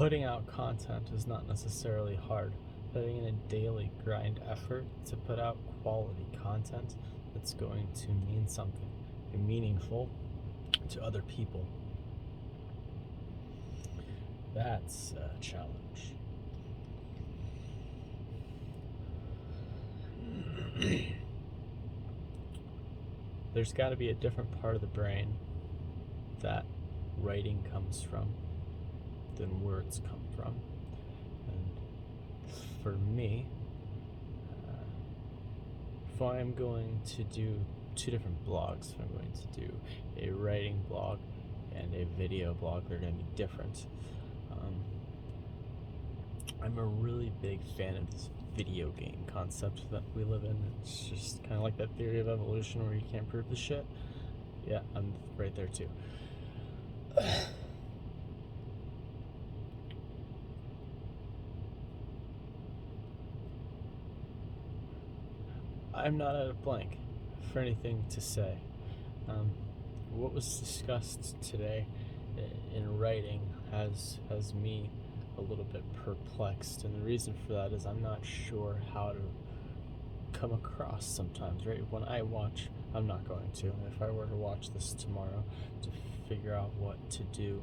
putting out content is not necessarily hard. Putting in a daily grind effort to put out quality content that's going to mean something, be meaningful to other people. That's a challenge. There's got to be a different part of the brain that writing comes from than words come from. And for me, if I'm going to do two different blogs, if I'm going to do a writing blog and a video blog, they're going to be different. I'm a really big fan of this video game concept that we live in. It's just kind of like that theory of evolution where you can't prove the shit. Yeah, I'm right there too. I'm not at a blank for anything to say. What was discussed today in writing has me a little bit perplexed, and the reason for that is I'm not sure how to come across sometimes, right? When I watch, I'm not going to, if I were to watch this tomorrow to figure out what to do,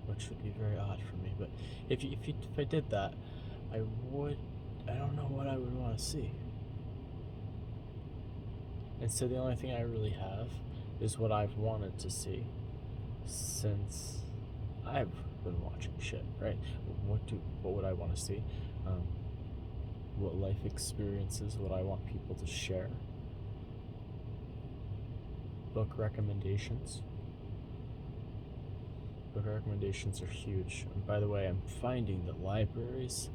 which would be very odd for me, but if I did that, I don't know what I would want to see. And so the only thing I really have is what I've wanted to see since I've been watching shit, right? What would I want to see? What life experiences would I want people to share? Book recommendations. Book recommendations are huge. And by the way, I'm finding that libraries,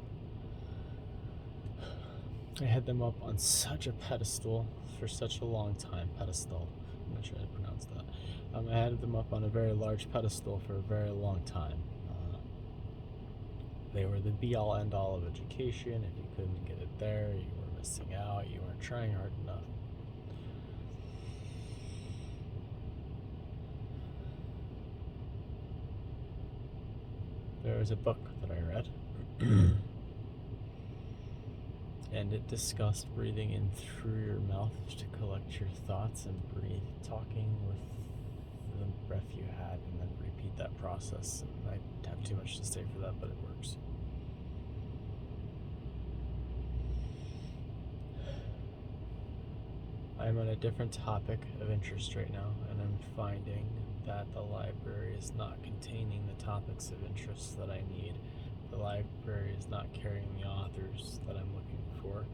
I had them up on such a pedestal for such a long time. Pedestal. I'm not sure how to pronounce that. I had them up on a very large pedestal for a very long time. They were the be-all, end-all of education. If you couldn't get it there, you were missing out. You weren't trying hard enough. There was a book that I read, and it discussed breathing in through your mouth to collect your thoughts and breathe, talking with the breath you had, and then repeat that process. And I have too much to say for that, but it works. I'm on a different topic of interest right now, and I'm finding that the library is not containing the topics of interest that I need. The library is not carrying the authors that I'm looking for.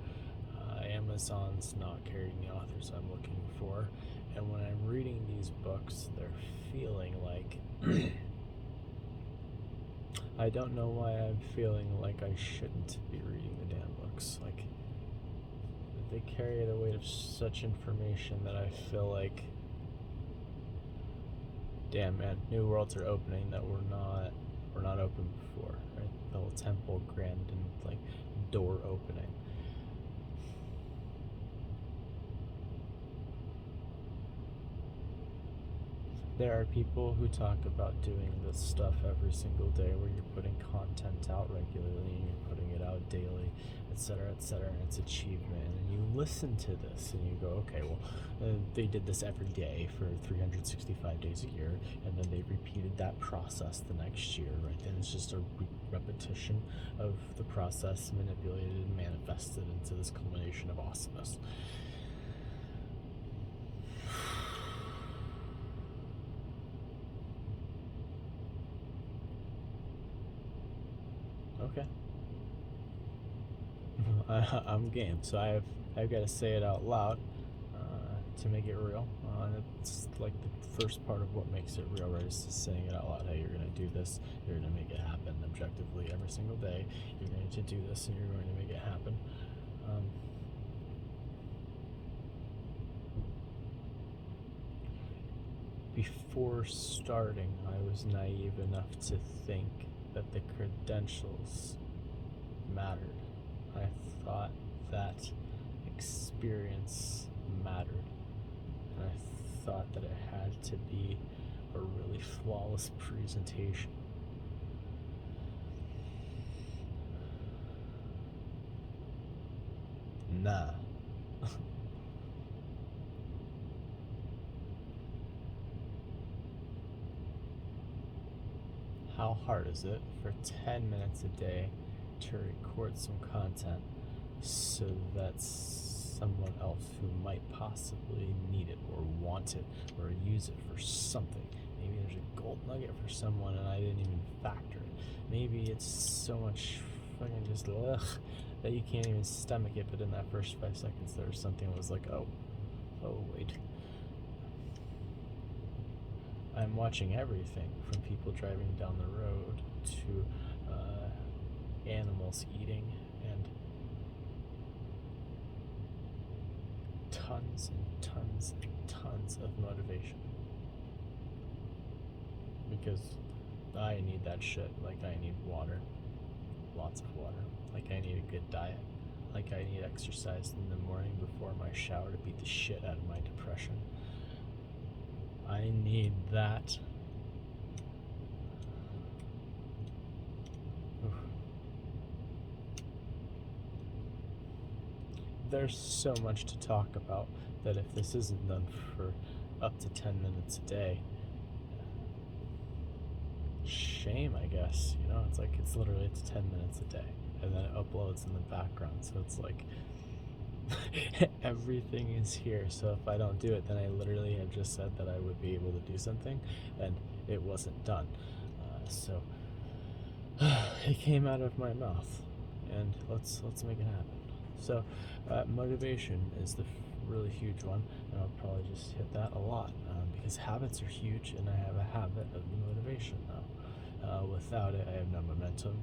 Amazon's not carrying the authors I'm looking for. And when I'm reading these books, they're feeling like I don't know why I'm feeling like I shouldn't be reading the damn books. Like, they carry the weight of such information that I feel like, damn man, new worlds are opening that were not open before, right? The whole temple grand and like door opening. There are people who talk about doing this stuff every single day where you're putting content out regularly and you're putting it out daily, etc., and it's achievement. And you listen to this and you go, okay, well, they did this every day for 365 days a year, and then they repeated that process the next year, right? Then it's just a repetition of the process manipulated and manifested into this culmination of awesomeness. Okay. I'm game. So I've got to say it out loud to make it real. It's like the first part of what makes it real, right? Is just saying it out loud. Hey, you're going to do this. You're going to make it happen objectively every single day. You're going to do this, and you're going to make it happen. Before starting, I was naive enough to think that the credentials mattered. I thought that experience mattered. And I thought that it had to be a really flawless presentation. Nah. How hard is it for 10 minutes a day to record some content so that someone else who might possibly need it or want it or use it for something? Maybe there's a gold nugget for someone and I didn't even factor it. Maybe it's so much fucking just ugh that you can't even stomach it, but in that first 5 seconds there was something that was like, oh wait. I'm watching everything from people driving down the road to animals eating and tons and tons and tons of motivation. Because I need that shit. Like I need water. Lots of water. Like I need a good diet. Like I need exercise in the morning before my shower to beat the shit out of my depression. I need that. Oof. There's so much to talk about that if this isn't done for up to 10 minutes a day, shame, I guess. You know, it's literally 10 minutes a day, and then it uploads in the background, so it's like everything is here. So if I don't do it, then I literally have just said that I would be able to do something, and it wasn't done. So it came out of my mouth, and let's make it happen. So motivation is the really huge one, and I'll probably just hit that a lot because habits are huge, and I have a habit of motivation now. Without it, I have no momentum,